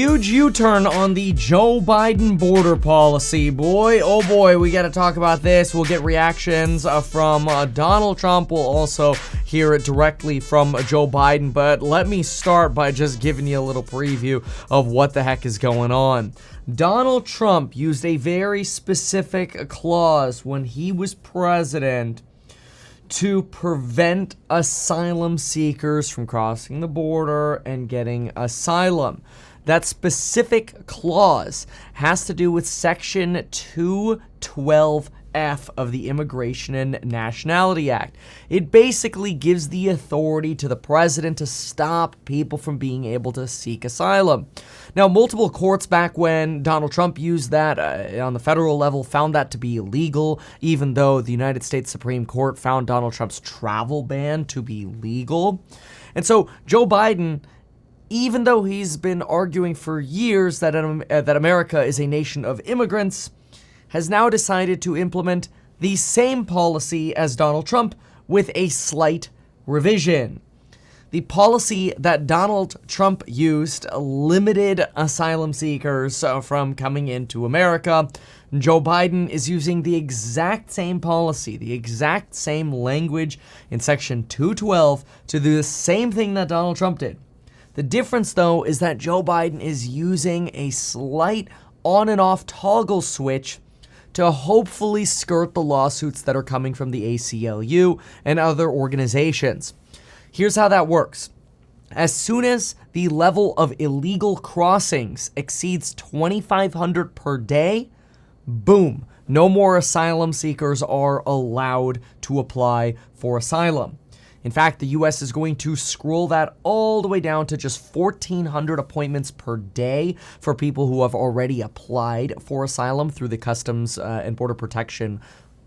Huge U-turn on the Joe Biden border policy, boy. Oh boy, we got to talk about this. We'll get reactions from Donald Trump. We'll also hear it directly from Joe Biden. But let me start by just giving you a little preview of what the heck is going on. Donald Trump used a very specific clause when he was president to prevent asylum seekers from crossing the border and getting asylum. That specific clause has to do with Section 212F of the Immigration and Nationality Act. It basically gives the authority to the president to stop people from being able to seek asylum. Now, multiple courts back when Donald Trump used that on the federal level found that to be illegal, even though the United States Supreme Court found Donald Trump's travel ban to be legal. And so Joe Biden, even though he's been arguing for years that America is a nation of immigrants, has now decided to implement the same policy as Donald Trump with a slight revision. The policy that Donald Trump used limited asylum seekers from coming into America. Joe Biden is using the exact same policy, the exact same language in Section 212 to do the same thing that Donald Trump did. The difference, though, is that Joe Biden is using a slight on and off toggle switch to hopefully skirt the lawsuits that are coming from the ACLU and other organizations. Here's how that works. As soon as the level of illegal crossings exceeds 2,500 per day, boom, no more asylum seekers are allowed to apply for asylum. In fact, the U.S. is going to scroll that all the way down to just 1,400 appointments per day for people who have already applied for asylum through the Customs and Border Protection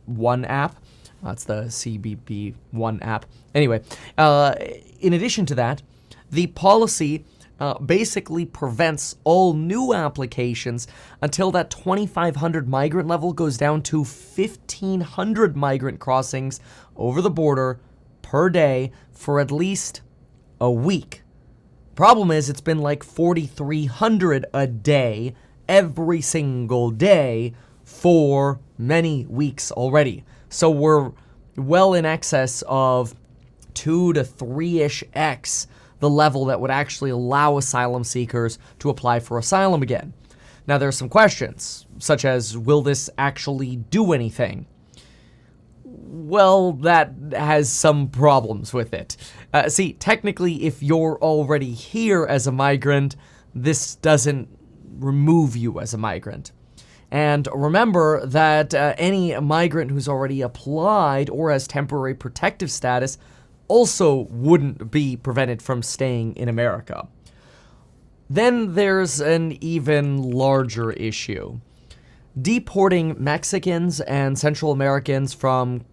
One app. That's the CBP One app. Anyway, in addition to that, the policy basically prevents all new applications until that 2,500 migrant level goes down to 1,500 migrant crossings over the border per day for at least a week. Problem is, it's been like 4,300 a day, every single day, for many weeks already. So we're well in excess of 2 to 3-ish X the level that would actually allow asylum seekers to apply for asylum again. Now, there are some questions, such as, will this actually do anything? Well, that has some problems with it. See, technically, if you're already here as a migrant, this doesn't remove you as a migrant. And remember that any migrant who's already applied or has temporary protective status also wouldn't be prevented from staying in America. Then there's an even larger issue. Deporting Mexicans and Central Americans from,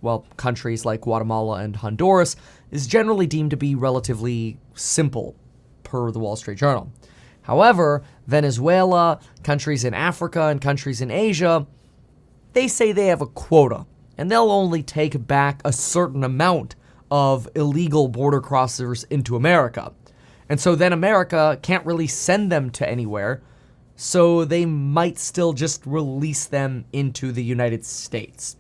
well, countries like Guatemala and Honduras is generally deemed to be relatively simple, per the Wall Street Journal. However, Venezuela, countries in Africa, and countries in Asia, they say they have a quota, and they'll only take back a certain amount of illegal border crossers into America. And so then America can't really send them to anywhere, so they might still just release them into the United States.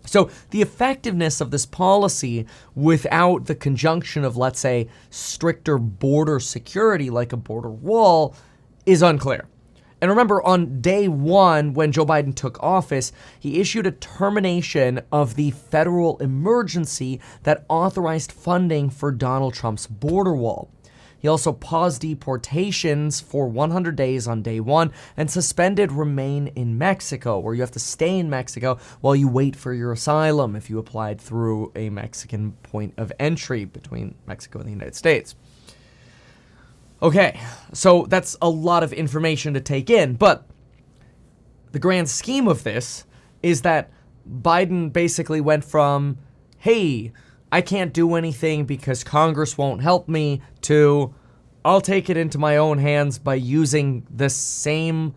So the effectiveness of this policy without the conjunction of, let's say, stricter border security like a border wall is unclear. And remember, on day one, when Joe Biden took office, he issued a termination of the federal emergency that authorized funding for Donald Trump's border wall. He also paused deportations for 100 days on day one and suspended remain in Mexico, where you have to stay in Mexico while you wait for your asylum if you applied through a Mexican point of entry between Mexico and the United States. Okay, so that's a lot of information to take in, but the grand scheme of this is that Biden basically went from, hey, I can't do anything because Congress won't help me, to I'll take it into my own hands by using the same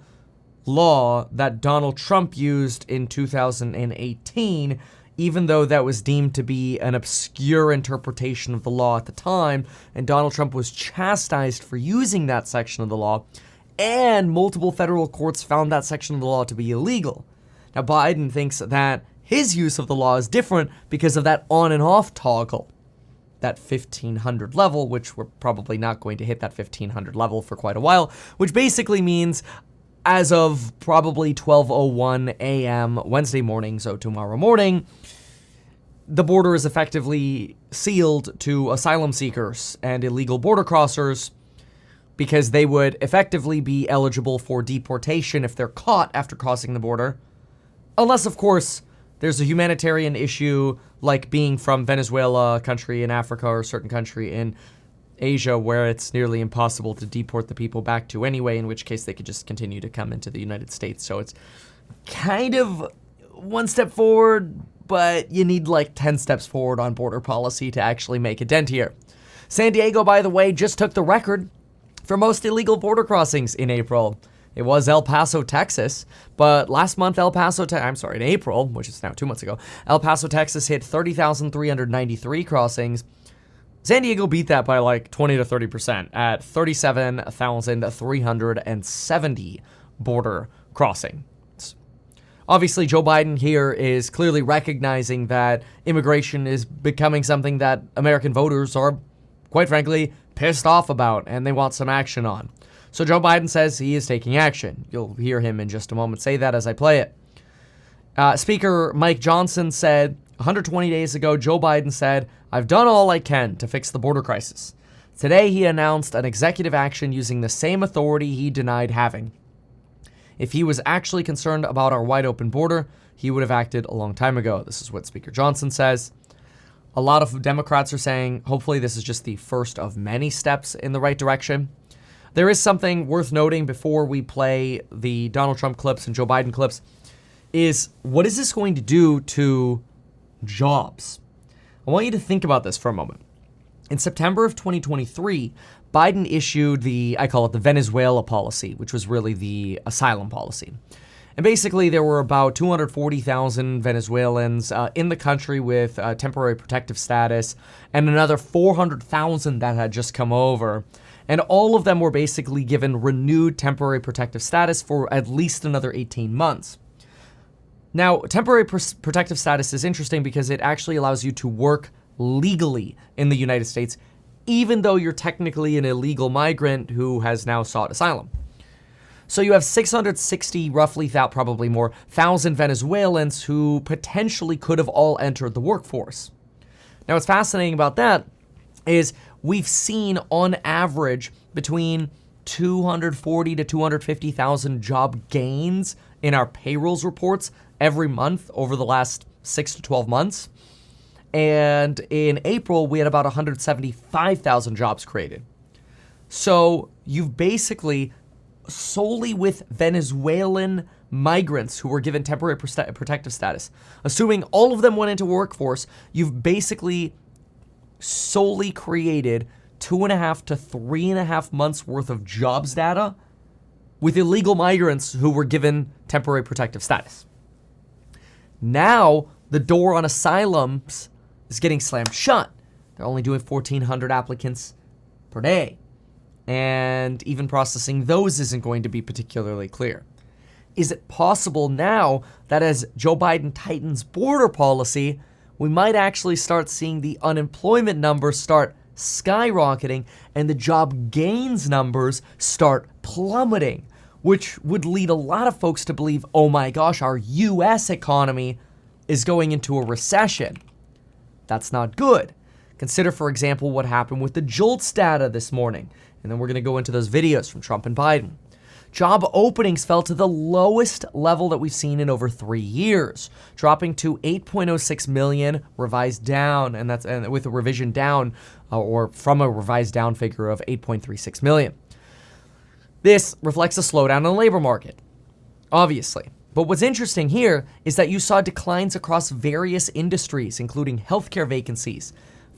law that Donald Trump used in 2018, even though that was deemed to be an obscure interpretation of the law at the time, and Donald Trump was chastised for using that section of the law. and multiple federal courts found that section of the law to be illegal. Now, Biden thinks that his use of the law is different because of that on and off toggle, that 1500 level, which we're probably not going to hit that 1500 level for quite a while, which basically means as of probably 12:01 a.m. Wednesday morning, so tomorrow morning, the border is effectively sealed to asylum seekers and illegal border crossers because they would effectively be eligible for deportation if they're caught after crossing the border. Unless, of course, there's a humanitarian issue like being from Venezuela, a country in Africa, or a certain country in Asia where it's nearly impossible to deport the people back to anyway, in which case they could just continue to come into the United States. So it's kind of one step forward, but you need like 10 steps forward on border policy to actually make a dent here. San Diego, by the way, just took the record for most illegal border crossings in April. It was El Paso, Texas, but last month in April, which is now 2 months ago, El Paso, Texas hit 30,393 crossings. San Diego beat that by like 20 to 30% at 37,370 border crossings. Obviously, Joe Biden here is clearly recognizing that immigration is becoming something that American voters are, quite frankly, pissed off about and they want some action on. So Joe Biden says he is taking action. You'll hear him in just a moment say that as I play it. Speaker Mike Johnson said, 120 days ago, Joe Biden said, "I've done all I can to fix the border crisis." Today, he announced an executive action using the same authority he denied having. If he was actually concerned about our wide open border, he would have acted a long time ago. This is what Speaker Johnson says. A lot of Democrats are saying, hopefully this is just the first of many steps in the right direction. There is something worth noting before we play the Donald Trump clips and Joe Biden clips, is what is this going to do to jobs? I want you to think about this for a moment. In September of 2023, Biden issued I call it the Venezuela policy, which was really the asylum policy. And basically, there were about 240,000 Venezuelans in the country with temporary protective status, and another 400,000 that had just come over. And all of them were basically given renewed temporary protective status for at least another 18 months. Now, temporary protective status is interesting because it actually allows you to work legally in the United States, even though you're technically an illegal migrant who has now sought asylum. So you have 660, roughly, probably more, thousand Venezuelans who potentially could have all entered the workforce. Now, what's fascinating about that is we've seen, on average, between 240 to 250,000 job gains in our payrolls reports every month over the last 6 to 12 months. And in April, we had about 175,000 jobs created. So you've basically, solely with Venezuelan migrants who were given temporary protective status, assuming all of them went into workforce, you've basically solely created 2.5 to 3.5 months worth of jobs data with illegal migrants who were given temporary protective status. Now, the door on asylums is getting slammed shut. They're only doing 1,400 applicants per day. And even processing those isn't going to be particularly clear. Is it possible now that as Joe Biden tightens border policy, we might actually start seeing the unemployment numbers start skyrocketing and the job gains numbers start plummeting, which would lead a lot of folks to believe, oh my gosh, our U.S. economy is going into a recession. That's not good. Consider, for example, what happened with the JOLTS data this morning. And then we're going to go into those videos from Trump and Biden. Job openings fell to the lowest level that we've seen in over 3 years, dropping to 8.06 million, revised down, and that's with a revision down, or from a revised down figure of 8.36 million. This reflects a slowdown in the labor market, obviously. But what's interesting here is that you saw declines across various industries, including healthcare vacancies,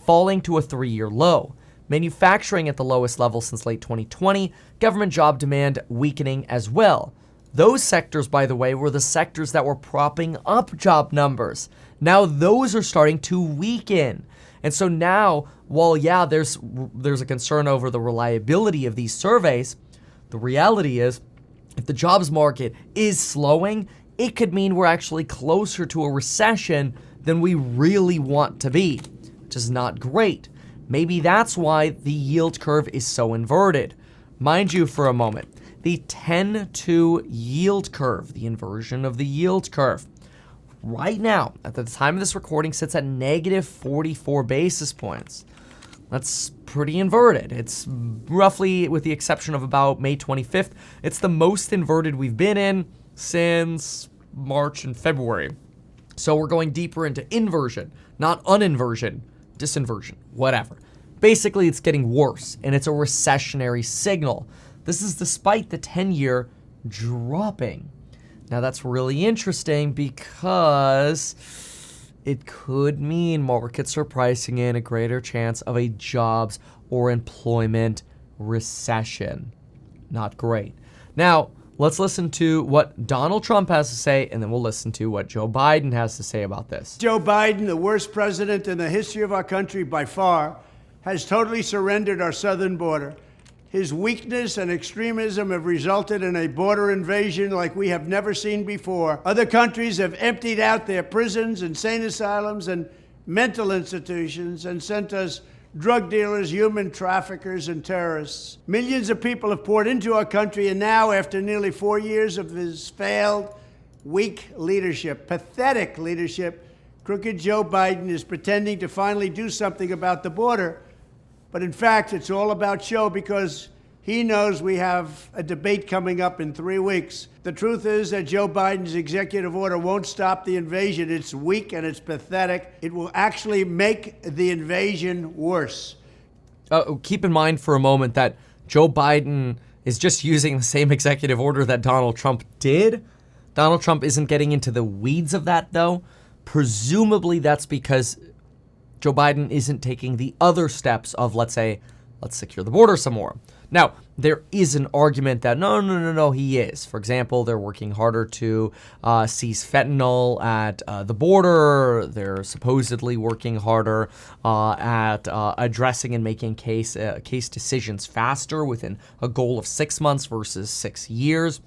falling to a 3-year low. Manufacturing at the lowest level since late 2020, government job demand weakening as well. Those sectors, by the way, were the sectors that were propping up job numbers. Now those are starting to weaken. And so now, while there's a concern over the reliability of these surveys, The reality is, if the jobs market is slowing, it could mean we're actually closer to a recession than we really want to be, which is not great. Maybe that's why the yield curve is so inverted. Mind you for a moment, the 10-2 yield curve, the inversion of the yield curve, right now, at the time of this recording, sits at negative 44 basis points. That's pretty inverted. It's roughly, with the exception of about May 25th, it's the most inverted we've been in since March and February. So we're going deeper into inversion, not uninversion, disinversion, whatever. Basically, it's getting worse, and it's a recessionary signal. This is despite the 10-year dropping. Now, that's really interesting because it could mean markets are pricing in a greater chance of a jobs or employment recession. Not great. Now, let's listen to what Donald Trump has to say, and then we'll listen to what Joe Biden has to say about this. Joe Biden, the worst president in the history of our country by far, has totally surrendered our southern border. His weakness and extremism have resulted in a border invasion like we have never seen before. Other countries have emptied out their prisons, insane asylums, and mental institutions and sent us drug dealers, human traffickers, and terrorists. Millions of people have poured into our country, and now, after nearly 4 years of his failed, weak leadership, pathetic leadership, crooked Joe Biden is pretending to finally do something about the border. But in fact, it's all about show because he knows we have a debate coming up in 3 weeks. The truth is that Joe Biden's executive order won't stop the invasion. It's weak and it's pathetic. It will actually make the invasion worse. Keep in mind for a moment that Joe Biden is just using the same executive order that Donald Trump did. Donald Trump isn't getting into the weeds of that, though. Presumably that's because Joe Biden isn't taking the other steps of, let's say, let's secure the border some more. Now, there is an argument that no, he is. For example, they're working harder to seize fentanyl at the border. They're supposedly working harder at addressing and making case decisions faster within a goal of 6 months versus 6 years.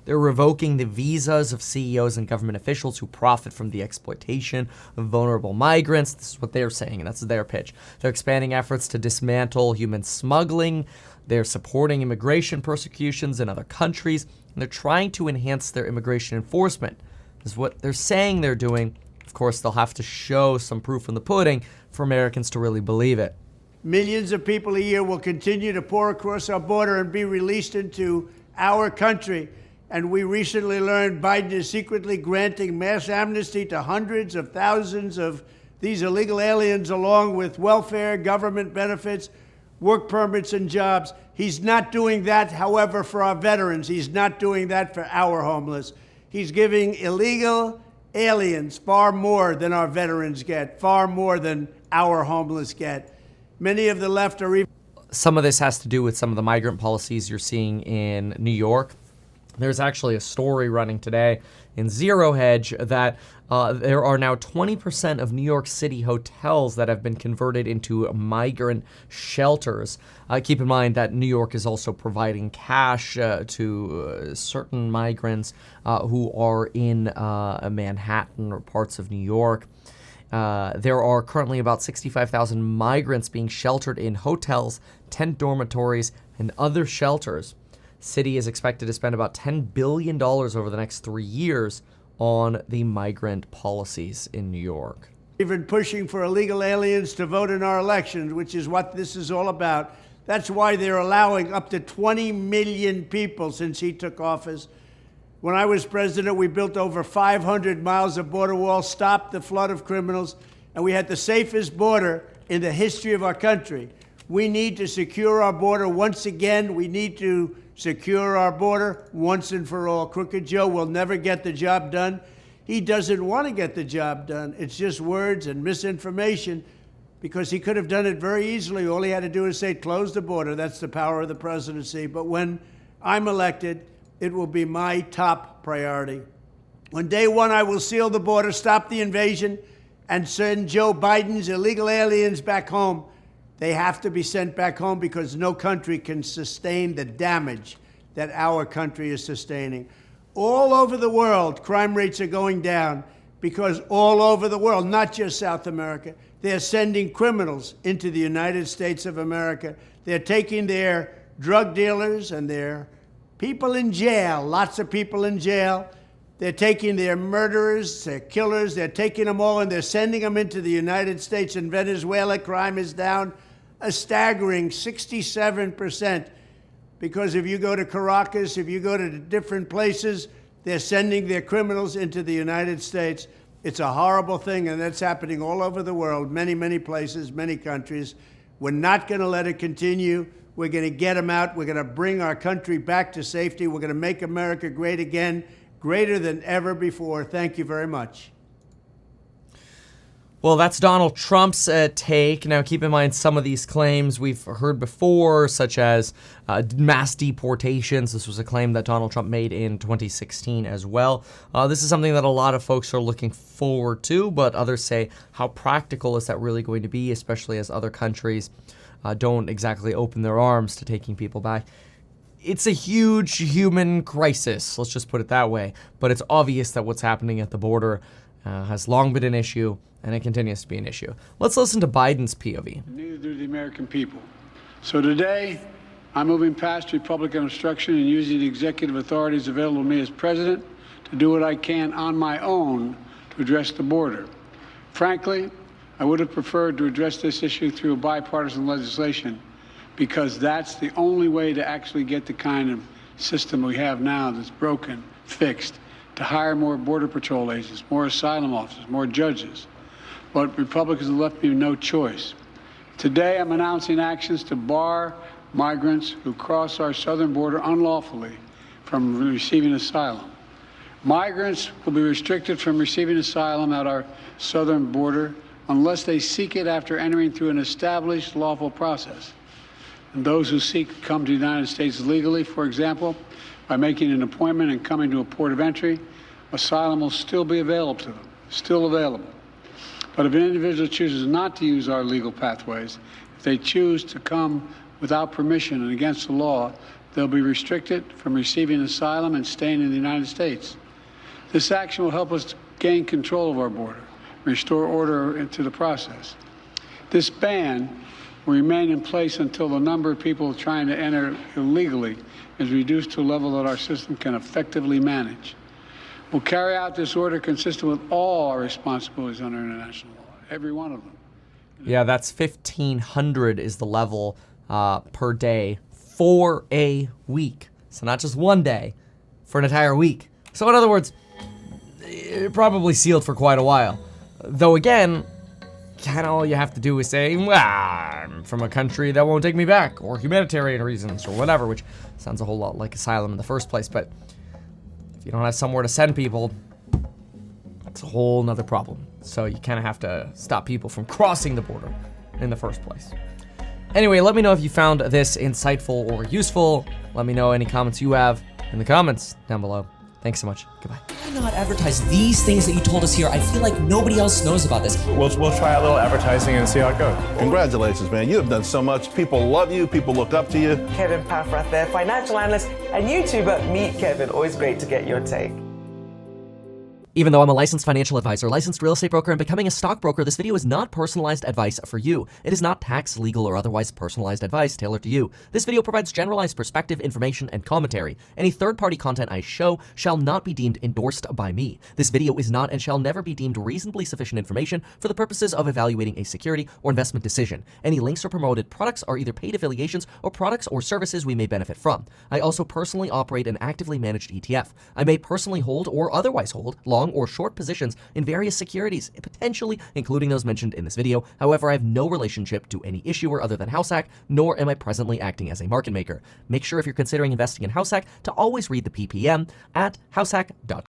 They're revoking the visas of CEOs and government officials who profit from the exploitation of vulnerable migrants. This is what they're saying, and that's their pitch. They're expanding efforts to dismantle human smuggling. They're supporting immigration persecutions in other countries, and they're trying to enhance their immigration enforcement. This is what they're saying they're doing. Of course, they'll have to show some proof in the pudding for Americans to really believe it. Millions of people a year will continue to pour across our border and be released into our country. And we recently learned Biden is secretly granting mass amnesty to hundreds of thousands of these illegal aliens, along with welfare, government benefits, work permits, and jobs. He's not doing that, however, for our veterans. He's not doing that for our homeless. He's giving illegal aliens far more than our veterans get, far more than our homeless get. Many of the left are even... Some of this has to do with some of the migrant policies you're seeing in New York. There's actually a story running today in Zero Hedge that there are now 20% of New York City hotels that have been converted into migrant shelters. Keep in mind that New York is also providing cash to certain migrants who are in Manhattan or parts of New York. There are currently about 65,000 migrants being sheltered in hotels, tent dormitories, and other shelters. City is expected to spend about $10 billion over the next 3 years on the migrant policies in New York. Even pushing for illegal aliens to vote in our elections, which is what this is all about. That's why they're allowing up to 20 million people since he took office. When I was president, we built over 500 miles of border wall, stopped the flood of criminals, and we had the safest border in the history of our country. We need to secure our border once again. We need to secure our border once and for all. Crooked Joe will never get the job done. He doesn't want to get the job done. It's just words and misinformation because he could have done it very easily. All he had to do is say, close the border. That's the power of the presidency. But when I'm elected, it will be my top priority. On day one, I will seal the border, stop the invasion, and send Joe Biden's illegal aliens back home. They have to be sent back home because no country can sustain the damage that our country is sustaining. All over the world, crime rates are going down because all over the world, not just South America, they're sending criminals into the United States of America. They're taking their drug dealers and their people in jail, lots of people in jail. They're taking their murderers, their killers, they're taking them all and they're sending them into the United States. In Venezuela, crime is down a staggering 67%. Because if you go to Caracas, if you go to different places, they're sending their criminals into the United States. It's a horrible thing, and that's happening all over the world, many, many places, many countries. We're not going to let it continue. We're going to get them out. We're going to bring our country back to safety. We're going to make America great again, greater than ever before. Thank you very much. Well, that's Donald Trump's take. Now, keep in mind some of these claims we've heard before, such as mass deportations. This was a claim that Donald Trump made in 2016 as well. This is something that a lot of folks are looking forward to, but others say, how practical is that really going to be, especially as other countries don't exactly open their arms to taking people back? It's a huge human crisis, let's just put it that way. But it's obvious that what's happening at the border has long been an issue, and it continues to be an issue. Let's listen to Biden's POV. Neither do the American people. So today, I'm moving past Republican obstruction and using the executive authorities available to me as president to do what I can on my own to address the border. Frankly, I would have preferred to address this issue through bipartisan legislation because that's the only way to actually get the kind of system we have now that's broken, fixed, to hire more Border Patrol agents, more asylum officers, more judges. But Republicans have left me with no choice. Today, I'm announcing actions to bar migrants who cross our southern border unlawfully from receiving asylum. Migrants will be restricted from receiving asylum at our southern border unless they seek it after entering through an established lawful process. And those who seek to come to the United States legally, for example, by making an appointment and coming to a port of entry, asylum will still be available to them, still available. But if an individual chooses not to use our legal pathways, if they choose to come without permission and against the law, they'll be restricted from receiving asylum and staying in the United States. This action will help us gain control of our border, restore order into the process. This ban will remain in place until the number of people trying to enter illegally is reduced to a level that our system can effectively manage. We'll carry out this order consistent with all our responsibilities under international law, every one of them. Yeah, that's 1,500 is the level per day for a week. So not just one day, for an entire week. So in other words, probably sealed for quite a while. Though again, kind of all you have to do is say, well, I'm from a country that won't take me back, or humanitarian reasons, or whatever, which sounds a whole lot like asylum in the first place. But if you don't have somewhere to send people, it's a whole nother problem. So you kind of have to stop people from crossing the border in the first place. Anyway, let me know if you found this insightful or useful. Let me know any comments you have in the comments down below. Thanks so much. Goodbye. Why not advertise these things that you told us here? I feel like nobody else knows about this. We'll try a little advertising and see how it goes. Congratulations, man. You have done so much. People love you. People look up to you. Kevin Paffrath there, financial analyst and YouTuber. Meet Kevin. Always great to get your take. Even though I'm a licensed financial advisor, licensed real estate broker, and becoming a stockbroker, this video is not personalized advice for you. It is not tax, legal, or otherwise personalized advice tailored to you. This video provides generalized perspective, information, and commentary. Any third-party content I show shall not be deemed endorsed by me. This video is not and shall never be deemed reasonably sufficient information for the purposes of evaluating a security or investment decision. Any links or promoted products are either paid affiliations or products or services we may benefit from. I also personally operate an actively managed ETF. I may personally hold or otherwise hold long or short positions in various securities, potentially including those mentioned in this video. However, I have no relationship to any issuer other than HouseHack, nor am I presently acting as a market maker. Make sure if you're considering investing in HouseHack to always read the PPM at househack.com.